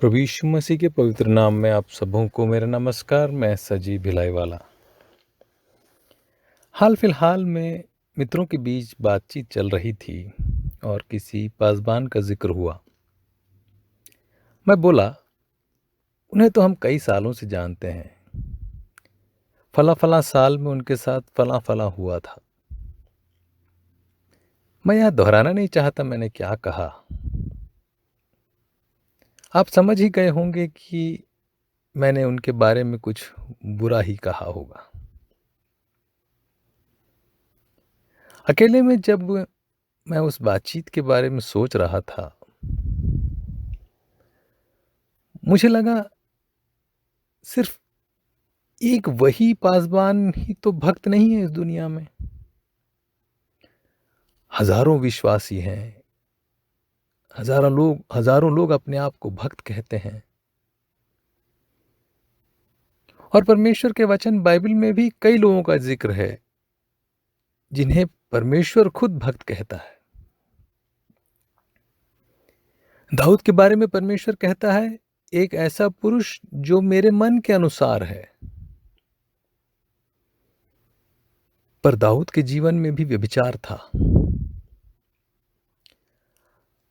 प्रभु यीशु मसीह के पवित्र नाम में आप सबों को मेरा नमस्कार। मैं सजी भिलाई वाला। हाल फिलहाल में मित्रों के बीच बातचीत चल रही थी और किसी पासबान का जिक्र हुआ। मैं बोला, उन्हें तो हम कई सालों से जानते हैं। फला फला साल में उनके साथ फला फला हुआ था। मैं यह दोहराना नहीं चाहता मैंने क्या कहा। आप समझ ही गए होंगे कि मैंने उनके बारे में कुछ बुरा ही कहा होगा। अकेले में जब मैं उस बातचीत के बारे में सोच रहा था, मुझे लगा सिर्फ एक वही पासबान ही तो भक्त नहीं है इस दुनिया में। हजारों विश्वासी हैं। हजारों लोग अपने आप को भक्त कहते हैं। और परमेश्वर के वचन बाइबल में भी कई लोगों का जिक्र है जिन्हें परमेश्वर खुद भक्त कहता है। दाऊद के बारे में परमेश्वर कहता है, एक ऐसा पुरुष जो मेरे मन के अनुसार है। पर दाऊद के जीवन में भी व्यभिचार था।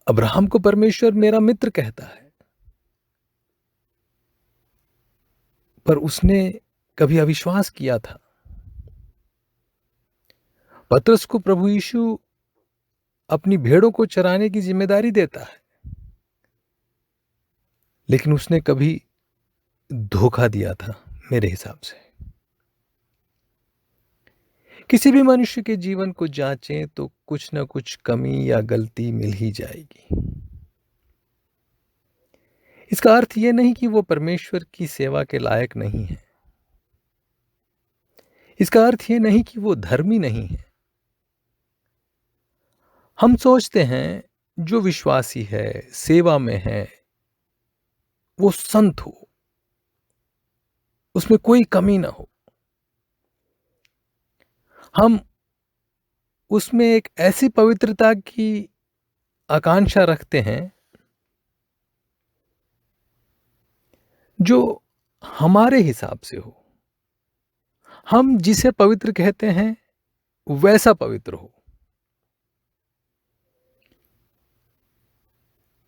अब्राहम को परमेश्वर मेरा मित्र कहता है, पर उसने कभी अविश्वास किया था। पतरस को प्रभु यीशु अपनी भेड़ों को चराने की जिम्मेदारी देता है, लेकिन उसने कभी धोखा दिया था। मेरे हिसाब से किसी भी मनुष्य के जीवन को जांचें तो कुछ न कुछ कमी या गलती मिल ही जाएगी। इसका अर्थ यह नहीं कि वो परमेश्वर की सेवा के लायक नहीं है। इसका अर्थ यह नहीं कि वो धर्मी नहीं है। हम सोचते हैं जो विश्वासी है, सेवा में है, वो संत हो, उसमें कोई कमी ना हो। हम उसमें एक ऐसी पवित्रता की आकांक्षा रखते हैं जो हमारे हिसाब से हो। हम जिसे पवित्र कहते हैं वैसा पवित्र हो।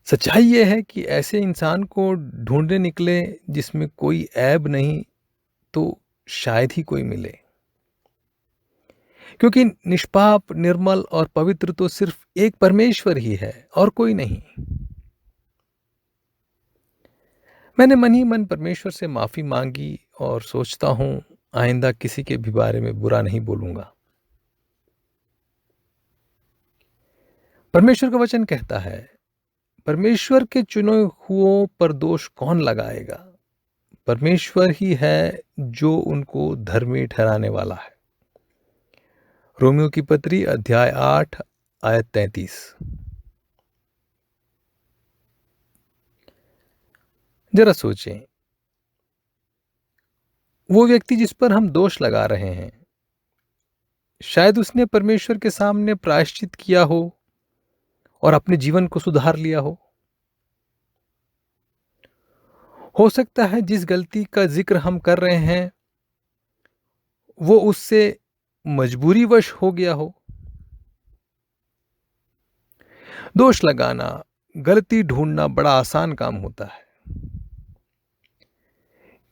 सच्चाई यह है कि ऐसे इंसान को ढूंढने निकले जिसमें कोई ऐब नहीं तो शायद ही कोई मिले, क्योंकि निष्पाप, निर्मल और पवित्र तो सिर्फ एक परमेश्वर ही है और कोई नहीं। मैंने मन ही मन परमेश्वर से माफी मांगी और सोचता हूं आइंदा किसी के भी बारे में बुरा नहीं बोलूंगा। परमेश्वर का वचन कहता है, परमेश्वर के चुने हुओं पर दोष कौन लगाएगा? परमेश्वर ही है जो उनको धर्मी ठहराने वाला है। रोमियो की पत्री अध्याय 8 आयत 33। जरा सोचें, वो व्यक्ति जिस पर हम दोष लगा रहे हैं, शायद उसने परमेश्वर के सामने प्रायश्चित किया हो और अपने जीवन को सुधार लिया हो सकता है जिस गलती का जिक्र हम कर रहे हैं वो उससे मजबूरीवश हो गया हो। दोष लगाना, गलती ढूंढना बड़ा आसान काम होता है।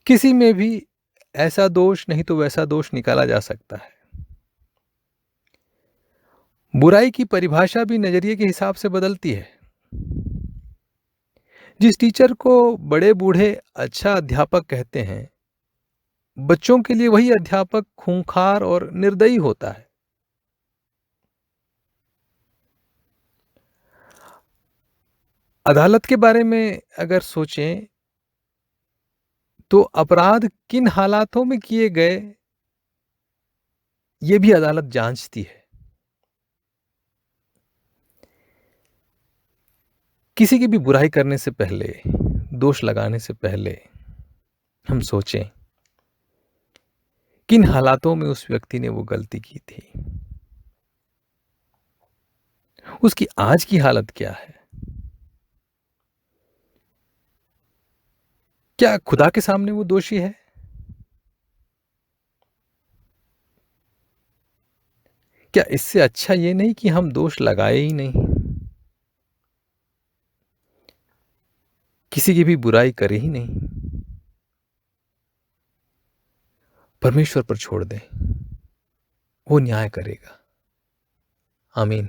किसी में भी ऐसा दोष नहीं तो वैसा दोष निकाला जा सकता है। बुराई की परिभाषा भी नजरिए के हिसाब से बदलती है। जिस टीचर को बड़े बूढ़े अच्छा अध्यापक कहते हैं, बच्चों के लिए वही अध्यापक खूंखार और निर्दयी होता है। अदालत के बारे में अगर सोचें तो अपराध किन हालातों में किए गए ये भी अदालत जांचती है। किसी की भी बुराई करने से पहले, दोष लगाने से पहले हम सोचें किन हालातों में उस व्यक्ति ने वो गलती की थी, उसकी आज की हालत क्या है। क्या खुदा के सामने वो दोषी है? क्या इससे अच्छा ये नहीं कि हम दोष लगाए ही नहीं? किसी की भी बुराई करे ही नहीं, परमेश्वर पर छोड़ दें, वो न्याय करेगा। आमीन।